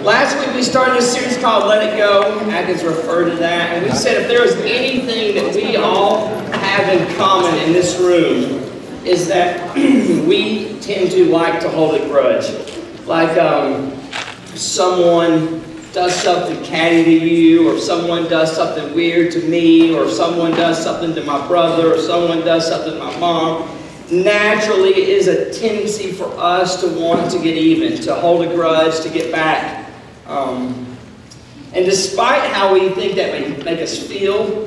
Last week we started a series called Let It Go. Atkins referred to that. And we said if there was anything that we all have in common in this room is that we tend to like to hold a grudge. Like someone does something catty to you, or someone does something weird to me, or someone does something to my brother, or someone does something to my mom. Naturally, it is a tendency for us to want to get even, to hold a grudge, to get back. And despite how we think that may make us feel,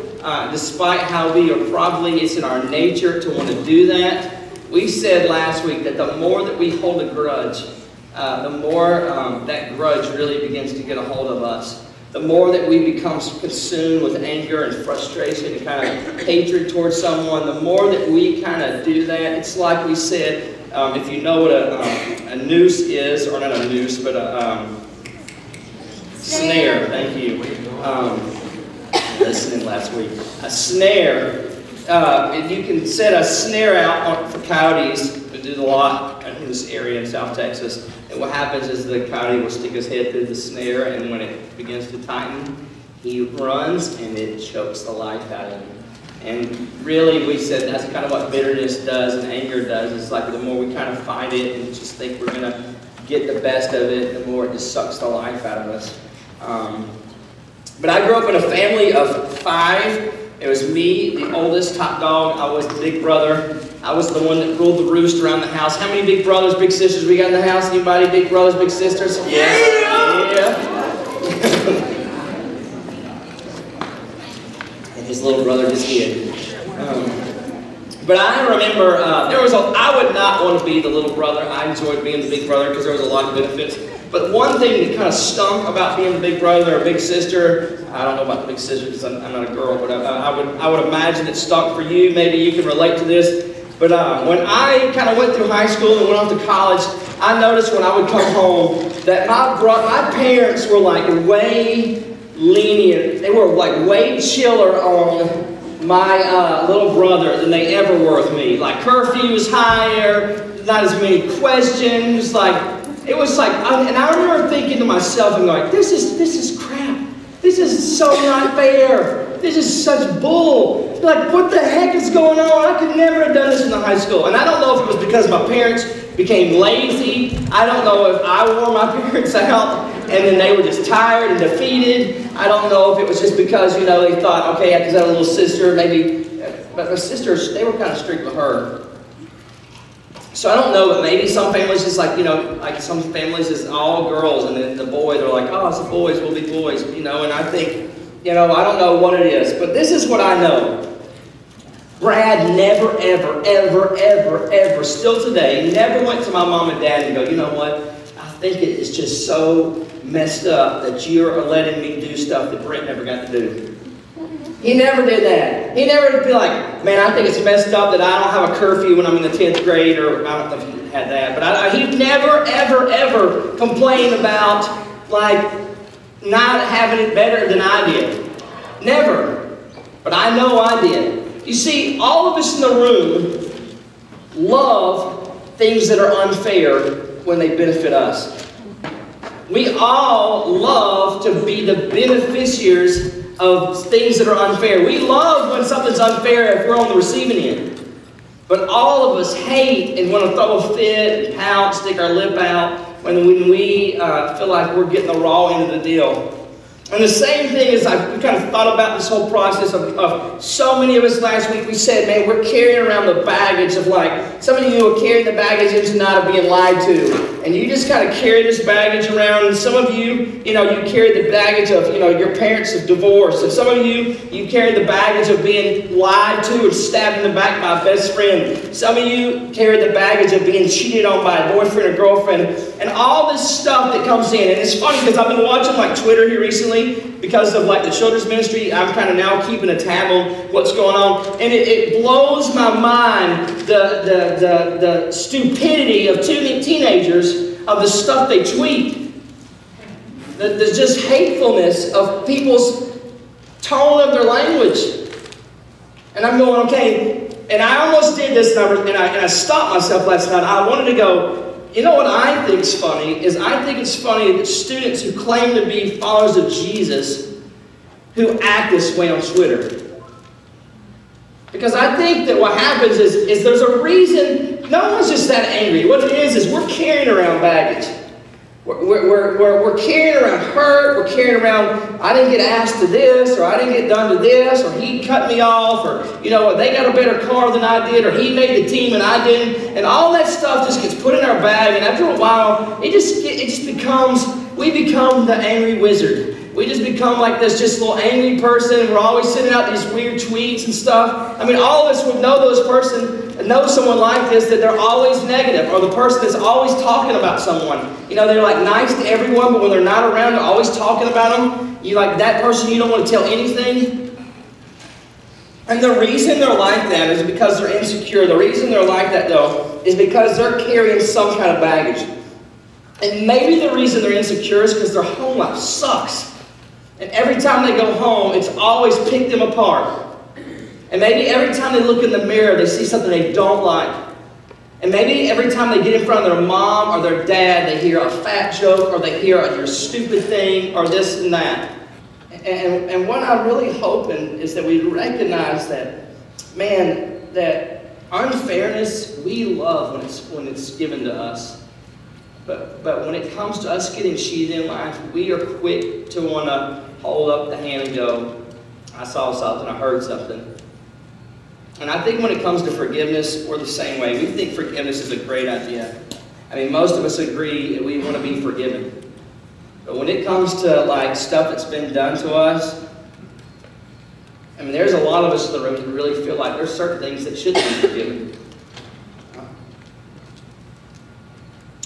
despite how we are probably, it's in our nature to want to do that, we said last week that the more that we hold a grudge, the more that grudge really begins to get a hold of us. The more that we become consumed with anger and frustration and kind of hatred towards someone, the more that we kind of do that. It's like we said, if you know what a noose is, or not a noose, but a snare. Thank you. Listening last week. A snare. If you can set a snare out for coyotes, we do a lot in this area in South Texas. And what happens is the coyote will stick his head through the snare, and when it begins to tighten, he runs and it chokes the life out of him. And really, we said that's kind of what bitterness does and anger does. It's like the more we kind of fight it and just think we're going to get the best of it, the more it just sucks the life out of us. But I grew up in a family of 5. It was me, the oldest, top dog. I was the big brother. I was the one that ruled the roost around the house. How many big brothers, big sisters we got in the house? Anybody big brothers, big sisters? Yeah. And his little brother just hid. But I remember I would not want to be the little brother. I enjoyed being the big brother because there was a lot of benefits. But one thing that kind of stunk about being the big brother or big sister, I don't know about the big sister because I'm not a girl, but I would imagine it stunk for you. Maybe you can relate to this. But when I kind of went through high school and went off to college, I noticed when I would come home that my parents were like way lenient. They were like way chiller on my little brother than they ever were with me. Like curfews higher, not as many questions. It was like, and I remember thinking to myself and going, this is crap. This is so not fair. This is such bull. Like, what the heck is going on? I could never have done this in the high school. And I don't know if it was because my parents became lazy. I don't know if I wore my parents out and then they were just tired and defeated. I don't know if it was just because, they thought, okay, because I had a little sister, maybe. But my sisters, they were kind of strict with her. So I don't know, but maybe some families just like some families is all girls, and then the boy, they're like, oh, it's the boys, we'll be boys, and I think, I don't know what it is, but this is what I know. Brad never, ever, ever, ever, ever, still today, never went to my mom and dad and go, you know what, I think it is just so messed up that you're letting me do stuff that Brent never got to do. He never did that. He never would be like, man, I think it's messed up that I don't have a curfew when I'm in the 10th grade, or I don't know if he had that, but he never, ever, ever complained about, not having it better than I did. Never. But I know I did. You see, all of us in the room love things that are unfair when they benefit us. We all love to be the beneficiaries of things that are unfair. We love when something's unfair if we're on the receiving end. But all of us hate and want to throw a fit and pout, stick our lip out when we feel like we're getting the raw end of the deal. And the same thing is, we kind of thought about this whole process of so many of us last week, we said, man, we're carrying around the baggage of some of you are carrying the baggage into not being lied to. And you just kind of carry this baggage around. And some of you, you carry the baggage of, your parents' divorce. And some of you carry the baggage of being lied to and stabbed in the back by a best friend. Some of you carry the baggage of being cheated on by a boyfriend or girlfriend. And all this stuff that comes in. And it's funny because I've been watching Twitter here recently because of the children's ministry. I'm kind of now keeping a tab on what's going on. And it blows my mind the stupidity of teenagers of the stuff they tweet. There's just hatefulness of people's tone of their language. And I'm going, okay, and I almost did this number, and I stopped myself last night. I wanted to go, you know what I think is funny is I think it's funny that students who claim to be followers of Jesus who act this way on Twitter. Because I think that what happens is there's a reason. No one's just that angry. What it is we're carrying around baggage. We're carrying around hurt. We're carrying around, I didn't get asked to this, or I didn't get done to this, or he cut me off, or, you know, they got a better car than I did, or he made the team and I didn't. And all that stuff just gets put in our bag, and after a while, it just becomes, we become the angry wizard. We just become like this just little angry person, and we're always sending out these weird tweets and stuff. I mean, all of us would know know someone like this, that they're always negative, or the person that's always talking about someone. You know, they're like nice to everyone, but when they're not around, they're always talking about them. You like that person, you don't want to tell anything. And the reason they're like that is because they're insecure. The reason they're like that, though, is because they're carrying some kind of baggage. And maybe the reason they're insecure is because their home life sucks. And every time they go home, it's always picked them apart. And maybe every time they look in the mirror, they see something they don't like. And maybe every time they get in front of their mom or their dad, they hear a fat joke, or they hear a stupid thing, or this and that. And what I'm really hoping is that we recognize that, man, that unfairness we love when it's given to us. But when it comes to us getting cheated in life, we are quick to want to hold up the hand and go, I saw something, I heard something. And I think when it comes to forgiveness, we're the same way. We think forgiveness is a great idea. I mean, most of us agree that we want to be forgiven. But when it comes to like stuff that's been done to us, I mean, there's a lot of us in the room who really feel like there's certain things that shouldn't be forgiven.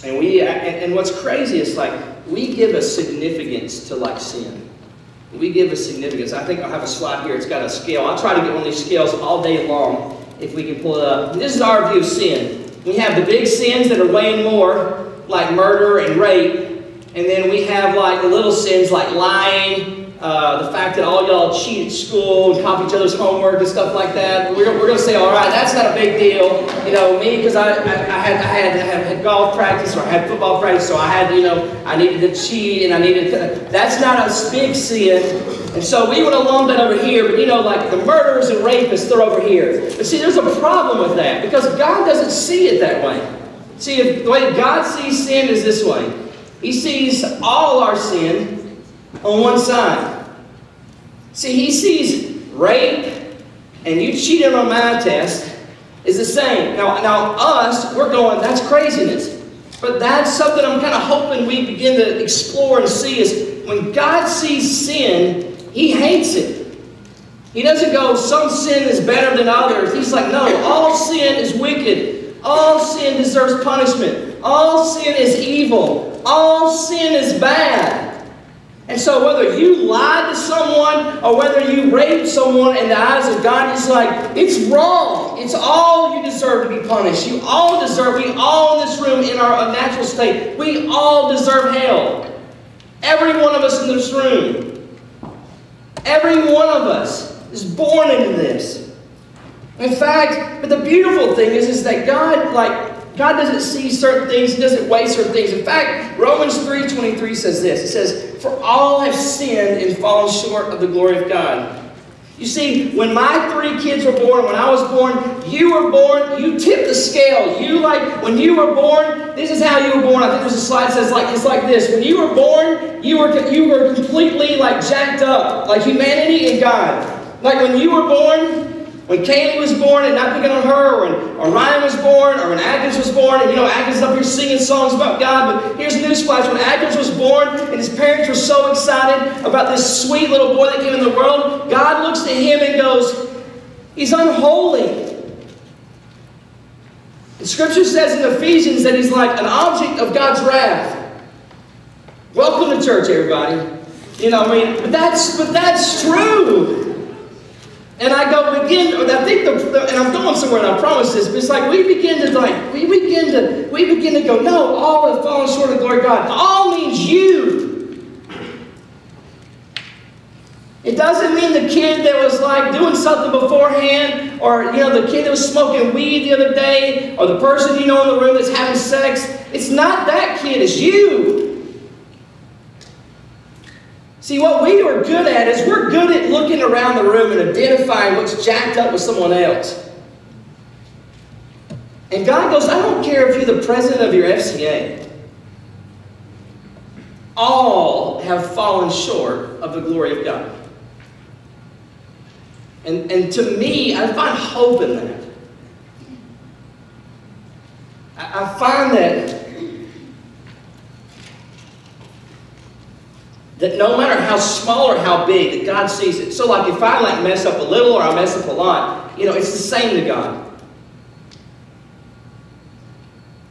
And what's crazy is like we give a significance to like sin. We give a significance. I think I'll have a slide here. It's got a scale. I'll try to get one of these scales all day long if we can pull it up. And this is our view of sin. We have the big sins that are weighing more, like murder and rape. And then we have like the little sins like lying, the fact that all y'all cheat at school and copy each other's homework and stuff like that. We're going to say, all right, that's not a big deal. You know, me, because I had golf practice, or I had football practice, so I had, you know, I needed to cheat, and I needed to, that's not a big sin. And so we would have lumped it over here, but you know, like the murderers and rapists, they're over here. But see, there's a problem with that, because God doesn't see it that way. See, the way God sees sin is this way. He sees all our sin on one side. See, He sees rape and you cheating on my test is the same. Now us, we're going, that's craziness. But that's something I'm kind of hoping we begin to explore and see is when God sees sin, He hates it. He doesn't go, some sin is better than others. He's like, no, all sin is wicked. All sin deserves punishment. All sin is evil. All sin is bad. And so whether you lied to someone or whether you raped someone in the eyes of God, it's like, it's wrong. It's all you deserve to be punished. You all deserve, we all in this room in our natural state, we all deserve hell. Every one of us in this room. Every one of us is born into this. In fact, but the beautiful thing is that God doesn't see certain things. He doesn't weigh certain things. In fact, Romans 3:23 says this. It says, for all have sinned and fallen short of the glory of God. You see, when my 3 kids were born, when I was born, you were born, you tipped the scale. When you were born, this is how you were born. I think there's a slide that says it's like this. When you were born, you were completely like jacked up, like humanity and God. Like when you were born, when Kaylee was born, and not picking on her, or Ryan was born, or when Agnes was born, and you know, Agnes is up here singing songs about God, but here's a newsflash. When Agnes was born, and his parents were so excited about this sweet little boy that came in the world, God looks at him and goes, he's unholy. And Scripture says in Ephesians that he's like an object of God's wrath. Welcome to church, everybody. You know, I mean, but that's true. And I go and I'm going somewhere, and I promise this, but it's like we begin to go, no, all have fallen short of the glory of God. All means you. It doesn't mean the kid that was like doing something beforehand, or the kid that was smoking weed the other day, or the person in the room that's having sex. It's not that kid, it's you. See, what we are good at is we're good at looking around the room and identifying what's jacked up with someone else. And God goes, I don't care if you're the president of your FCA. All have fallen short of the glory of God. And to me, I find hope in that. I find that no matter how small or how big, that God sees it. So like if I mess up a little or I mess up a lot, it's the same to God.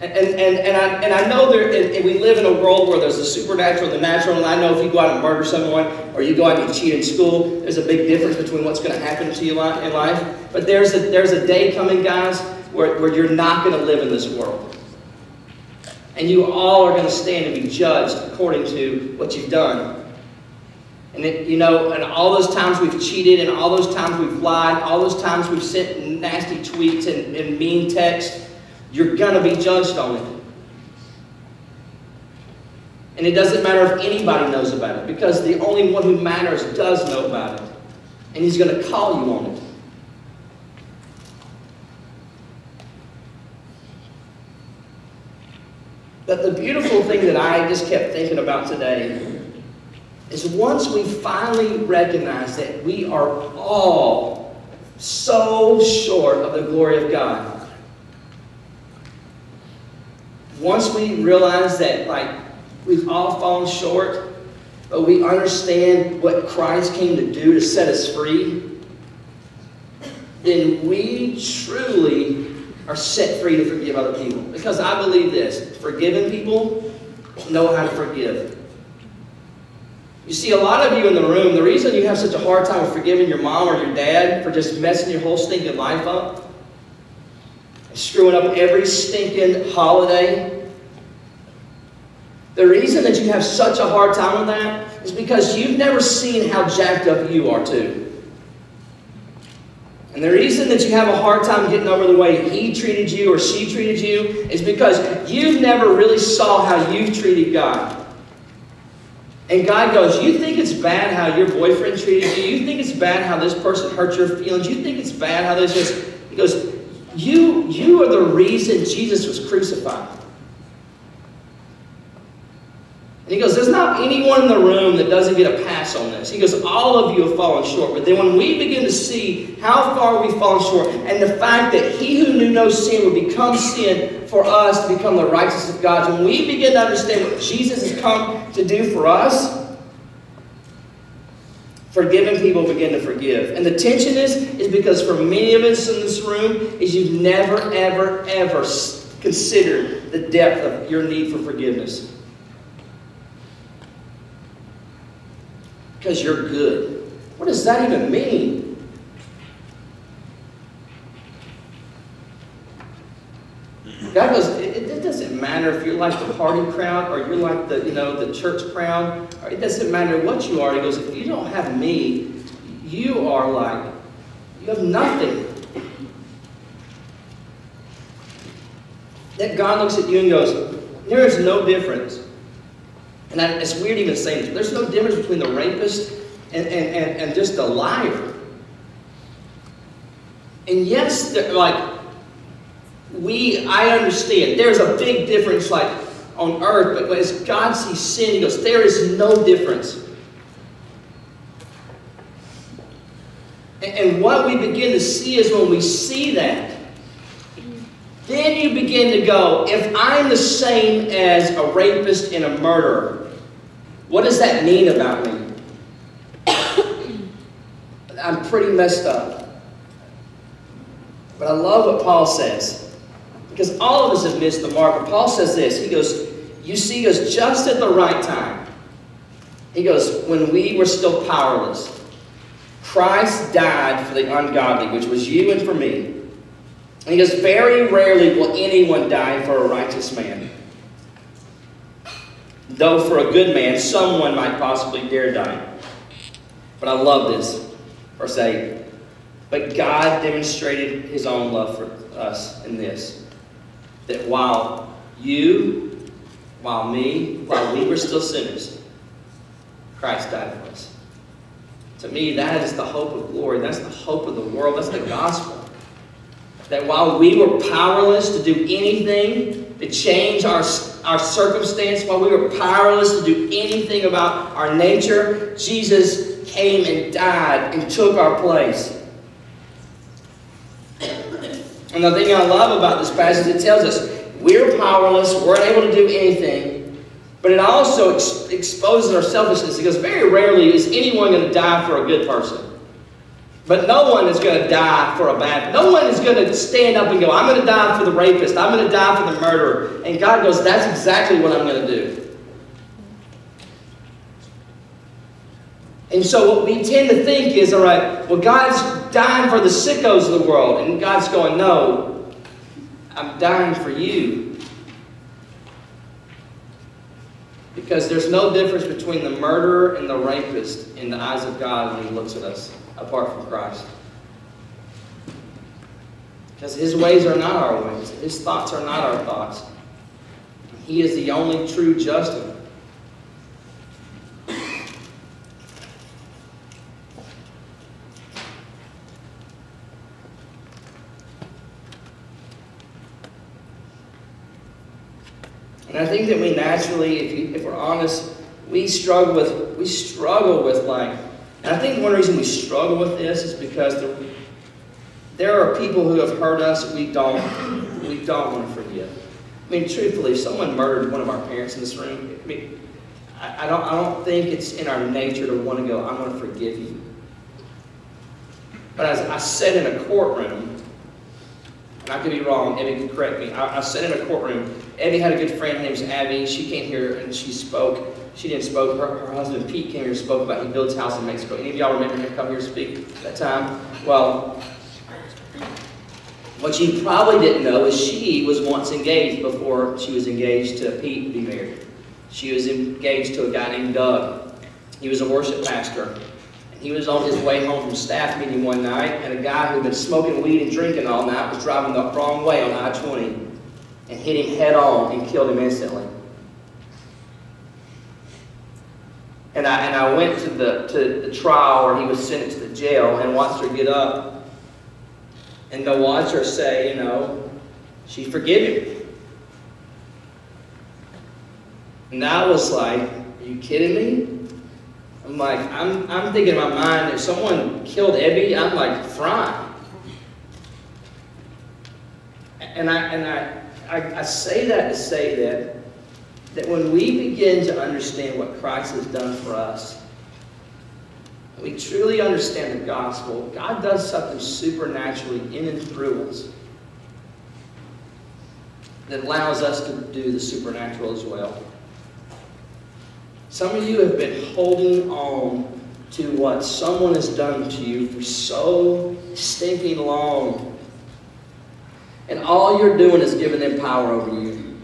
And I know we live in a world where there's the supernatural and the natural, and I know if you go out and murder someone or you go out and you cheat in school, there's a big difference between what's going to happen to you in life. But there's a day coming, guys, where you're not going to live in this world. And you all are going to stand and be judged according to what you've done. And and all those times we've cheated, and all those times we've lied, all those times we've sent nasty tweets and mean texts, you're going to be judged on it. And it doesn't matter if anybody knows about it, because the only one who matters does know about it. And he's going to call you on it. But the beautiful thing that I just kept thinking about today is once we finally recognize that we are all so short of the glory of God, once we realize that we've all fallen short, but we understand what Christ came to do to set us free, then we truly are set free to forgive other people. Because I believe this, forgiven people know how to forgive. You see, a lot of you in the room, the reason you have such a hard time with forgiving your mom or your dad for just messing your whole stinking life up, screwing up every stinking holiday, the reason that you have such a hard time with that is because you've never seen how jacked up you are too. And the reason that you have a hard time getting over the way he treated you or she treated you is because you've never really saw how you've treated God. And God goes, you think it's bad how your boyfriend treated you? You think it's bad how this person hurt your feelings? You think it's bad how this is? He goes, you are the reason Jesus was crucified. And he goes, there's not anyone in the room that doesn't get a pass on this. He goes, all of you have fallen short. But then when we begin to see how far we've fallen short, and the fact that he who knew no sin would become sin for us to become the righteousness of God, when we begin to understand what Jesus has come to do for us, forgiving people begin to forgive. And the tension is because for many of us in this room, is you've never, ever, ever considered the depth of your need for forgiveness. Because you're good. What does that even mean? God goes, it doesn't matter if you're like the party crowd or you're like the church crowd. Or it doesn't matter what you are. He goes, if you don't have me, you have nothing. That God looks at you and goes, there is no difference. And it's weird even saying this. There's no difference between the rapist and just a liar. And yes, I understand. There's a big difference on earth, but as God sees sin, he goes, there is no difference. And what we begin to see is when we see that, then you begin to go, if I'm the same as a rapist and a murderer, what does that mean about me? I'm pretty messed up. But I love what Paul says. Because all of us have missed the mark. But Paul says this. He goes, just at the right time. He goes, when we were still powerless, Christ died for the ungodly, which was you and for me. And he goes, very rarely will anyone die for a righteous man. Though for a good man, someone might possibly dare die. But I love this. Verse 8. But God demonstrated his own love for us in this, that while we were still sinners, Christ died for us. To me, that is the hope of glory. That's the hope of the world. That's the gospel. That while we were powerless to do anything to change our circumstance, while we were powerless to do anything about our nature, Jesus came and died and took our place. And the thing I love about this passage, it tells us we're powerless, we're unable to do anything, but it also exposes our selfishness, because very rarely is anyone going to die for a good person. But no one is going to die for a bad. No one is going to stand up and go, I'm going to die for the rapist, I'm going to die for the murderer. And God goes, that's exactly what I'm going to do. And so what we tend to think is, all right, well, God's dying for the sickos of the world. And God's going, no, I'm dying for you. Because there's no difference between the murderer and the rapist in the eyes of God when he looks at us, apart from Christ. Because his ways are not our ways. His thoughts are not our thoughts. He is the only true just one. And I think that we naturally, if we're honest, we struggle with like, and I think one reason we struggle with this is because there are people who have hurt us we don't want to forgive. I mean, truthfully, if someone murdered one of our parents in this room, I mean, I don't think it's in our nature to want to go, I'm going to forgive you. But as I sat in a courtroom, and I could be wrong, Abby can correct me. I sat in a courtroom. Abby had a good friend named Abby. She came here and she spoke. She didn't spoke. Her husband Pete came here and spoke about he built his house in Mexico. Any of y'all remember him come here to speak at that time? Well, what you probably didn't know is she was once engaged before she was engaged to Pete to be married. She was engaged to a guy named Doug. He was a worship pastor. He was on his way home from staff meeting one night, and a guy who had been smoking weed and drinking all night was driving the wrong way on I-20 and hit him head on and killed him instantly. And I went to the trial where he was sentenced to jail and watched her get up and to watch her say, you know, she forgave him. And I was like, are you kidding me? I'm like, I'm thinking in my mind, if someone killed Ebby, I'm like, frying. And I say that to say that when we begin to understand what Christ has done for us, we truly understand the gospel, God does something supernaturally in and through us that allows us to do the supernatural as well. Some of you have been holding on to what someone has done to you for so stinking long. And all you're doing is giving them power over you.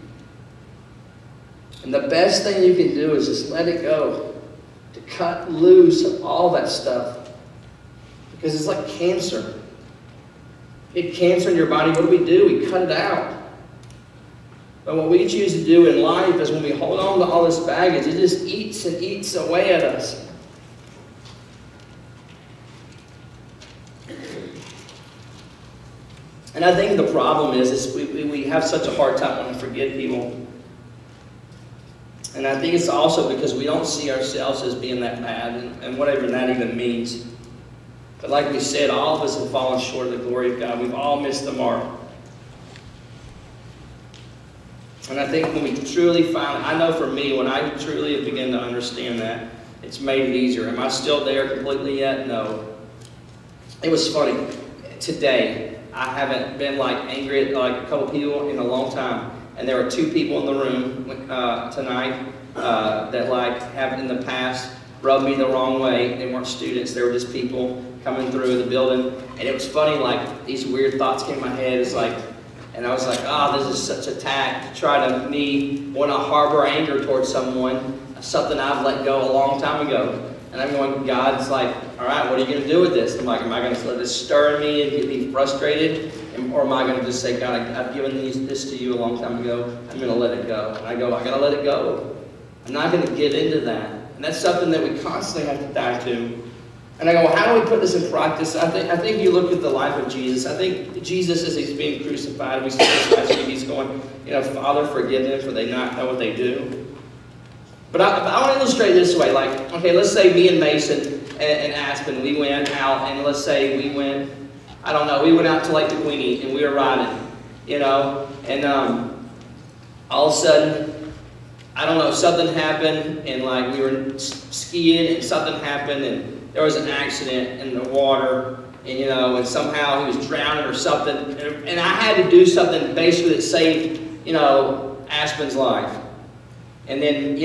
And the best thing you can do is just let it go. To cut loose of all that stuff. Because it's like cancer. You get cancer in your body, what do? We cut it out. But what we choose to do in life is when we hold on to all this baggage, it just eats and eats away at us. And I think the problem is we have such a hard time when we forgive people. And I think it's also because we don't see ourselves as being that bad, and whatever that even means. But like we said, all of us have fallen short of the glory of God. We've all missed the mark. And I think when we truly I know for me, when I truly have begun to understand that, it's made it easier. Am I still there completely yet? No. It was funny. Today, I haven't been like angry at like a couple people in a long time. And there were two people in the room tonight that like have in the past rubbed me the wrong way. They weren't students. They were just people coming through the building. And it was funny, like these weird thoughts came in my head. It's like, and I was like, this is such a tact to try to want to harbor anger towards someone, something I've let go a long time ago. And I'm going, God's like, all right, what are you going to do with this? I'm like, am I going to let this stir in me and get me frustrated? Or am I going to just say, God, I've given this to you a long time ago. I'm going to let it go. And I go, I got to let it go. I'm not going to get into that. And that's something that we constantly have to dive to. And I go, well, how do we put this in practice? I think you look at the life of Jesus. I think Jesus, as he's being crucified, we see this last week, he's going, Father, forgive them, for they not know what they do. But I want to illustrate this way. Like, okay, let's say me and Mason and Aspen, we went out, and let's say we went, I don't know, we went out to Lake McQueenie, and we were riding, and all of a sudden, I don't know, something happened, and like we were skiing, and something happened, and there was an accident in the water, and and somehow he was drowning or something, and I had to do something basically that saved, Aspen's life. And then,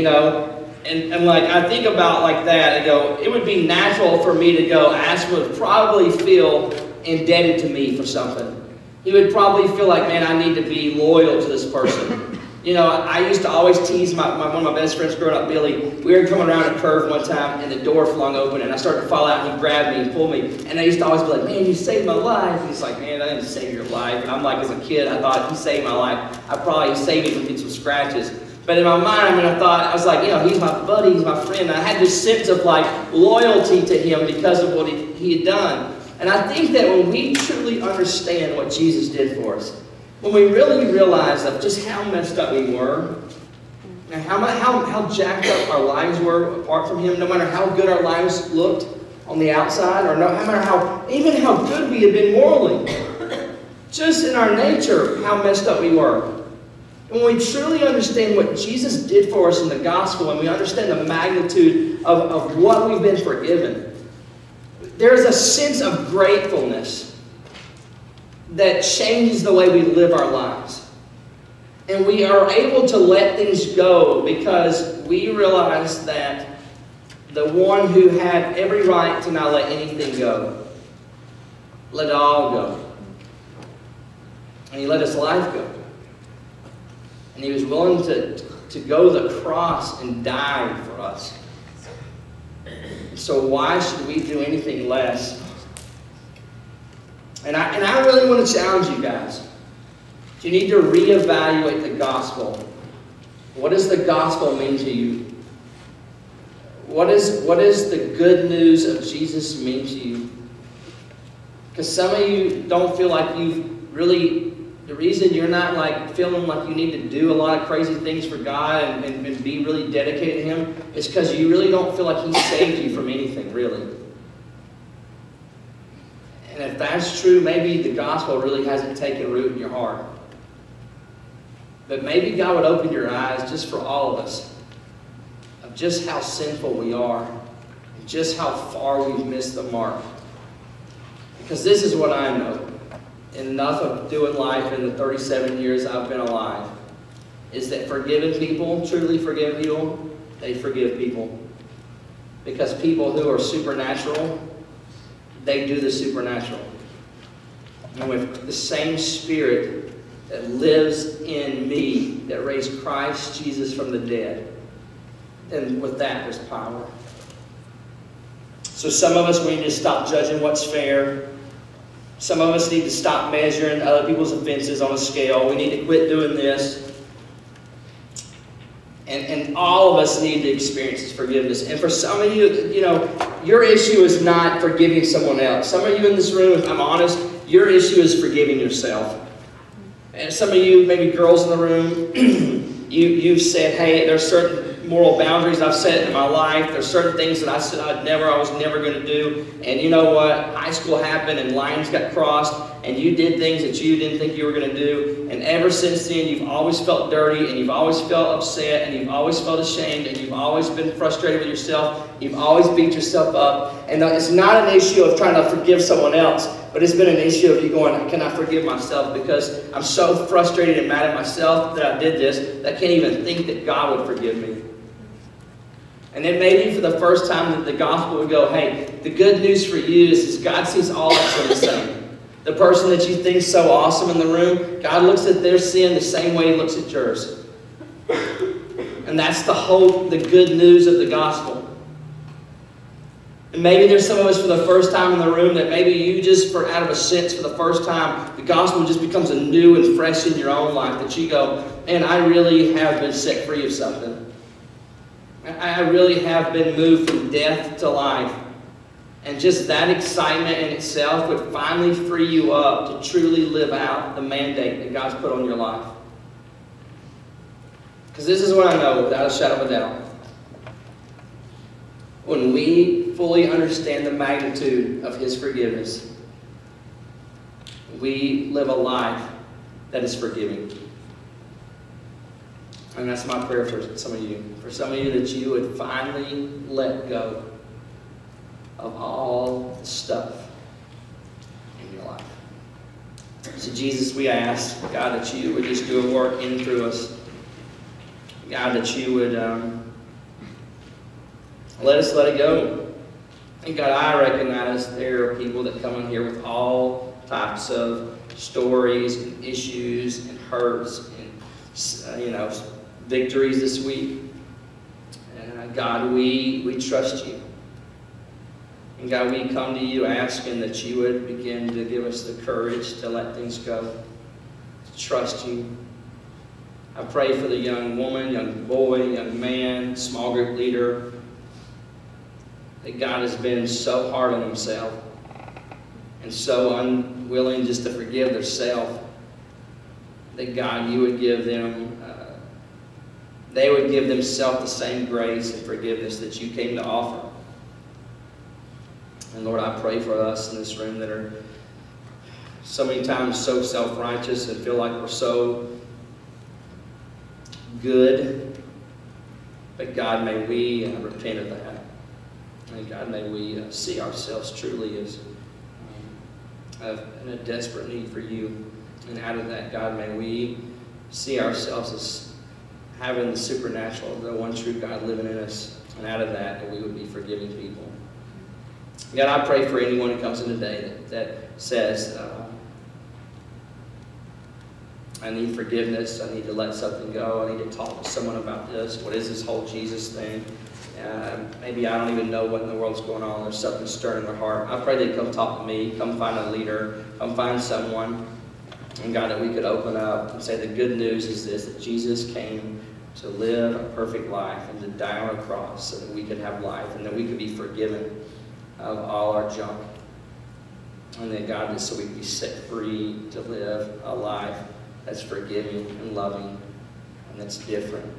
and like I think about like that, I go, it would be natural for me to go, Aspen would probably feel indebted to me for something. He would probably feel like, man, I need to be loyal to this person. I used to always tease one of my best friends growing up, Billy. We were coming around a curve one time, and the door flung open, and I started to fall out, and he grabbed me and pulled me. And I used to always be like, man, you saved my life. And he's like, man, I didn't save your life. And I'm like, as a kid, I thought, he saved my life. I probably saved him from getting some scratches. But in my mind, I was like, he's my buddy, he's my friend. And I had this sense of like loyalty to him because of what he had done. And I think that when we truly understand what Jesus did for us, when we really realize of just how messed up we were, and how jacked up our lives were apart from him, no matter how good our lives looked on the outside, or no matter how good we had been morally, just in our nature, how messed up we were. And when we truly understand what Jesus did for us in the gospel, and we understand the magnitude of what we've been forgiven, there's a sense of gratefulness that changes the way we live our lives. And we are able to let things go because we realize that the one who had every right to not let anything go, let it all go. And he let his life go. And he was willing to go the cross and die for us. So why should we do anything less? And I really want to challenge you guys. You need to reevaluate the gospel. What does the gospel mean to you? What is the good news of Jesus mean to you? Because some of you don't feel like you've really, the reason you're not like feeling like you need to do a lot of crazy things for God and be really dedicated to him is because you really don't feel like he saved you from anything, really. And if that's true, maybe the gospel really hasn't taken root in your heart. But maybe God would open your eyes just for all of us of just how sinful we are and just how far we've missed the mark. Because this is what I know, enough of doing life in the 37 years I've been alive, is that forgiven people, truly forgiven people, they forgive people. Because people who are supernatural, they do the supernatural. And with the same Spirit that lives in me, that raised Christ Jesus from the dead, then with that there's power. So some of us, we need to stop judging what's fair. Some of us need to stop measuring other people's offenses on a scale. We need to quit doing this. And all of us need to experience this forgiveness. And for some of you, your issue is not forgiving someone else. Some of you in this room, if I'm honest, your issue is forgiving yourself. And some of you, maybe girls in the room, you've said, hey, there's certain moral boundaries I've set in my life. There's certain things that I said I was never going to do. And you know what? High school happened and lines got crossed and you did things that you didn't think you were going to do. And ever since then, you've always felt dirty and you've always felt upset and you've always felt ashamed and you've always been frustrated with yourself. You've always beat yourself up. And it's not an issue of trying to forgive someone else, but it's been an issue of you going, can I forgive myself? Because I'm so frustrated and mad at myself that I did this that I can't even think that God would forgive me. And then maybe for the first time that the gospel would go, hey, the good news for you is God sees all of us the same. The person that you think is so awesome in the room, God looks at their sin the same way he looks at yours. And that's the hope, the good news of the gospel. And maybe there's some of us for the first time in the room that maybe you just, for out of a sense, for the first time, the gospel just becomes a new and fresh in your own life, that you go, man, I really have been set free of something. I really have been moved from death to life. And just that excitement in itself would finally free you up to truly live out the mandate that God's put on your life. Because this is what I know without a shadow of a doubt. When we fully understand the magnitude of His forgiveness, we live a life that is forgiving. And that's my prayer for some of you. For some of you, that you would finally let go of all the stuff in your life. So Jesus, we ask, God, that you would just do a work in and through us. God, that you would let us let it go. And God, I recognize there are people that come in here with all types of stories and issues and hurts and, victories this week. And God, we trust you. And God, we come to you asking that you would begin to give us the courage to let things go, to trust you. I pray for the young woman, young boy, young man, small group leader, that God has been so hard on himself and so unwilling just to forgive themselves, that God, you would give them, they would give themselves the same grace and forgiveness that you came to offer. And Lord, I pray for us in this room that are so many times so self-righteous and feel like we're so good. But God, may we repent of that. And God, may we see ourselves truly as in a desperate need for you. And out of that, God, may we see ourselves as having the supernatural, the one true God living in us. And out of that we would be forgiving people. God, I pray for anyone who comes in today that says, I need forgiveness, I need to let something go, I need to talk to someone about this. What is this whole Jesus thing? Maybe I don't even know what in the world's going on. There's something stirring in their heart. I pray they'd come talk to me, come find a leader, come find someone. And God, that we could open up and say the good news is this, that Jesus came to live a perfect life and to die on a cross so that we could have life and that we could be forgiven of all our junk. And that God, so we can be set free to live a life that's forgiving and loving and that's different.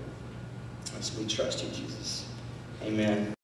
And so we trust you, Jesus. Amen.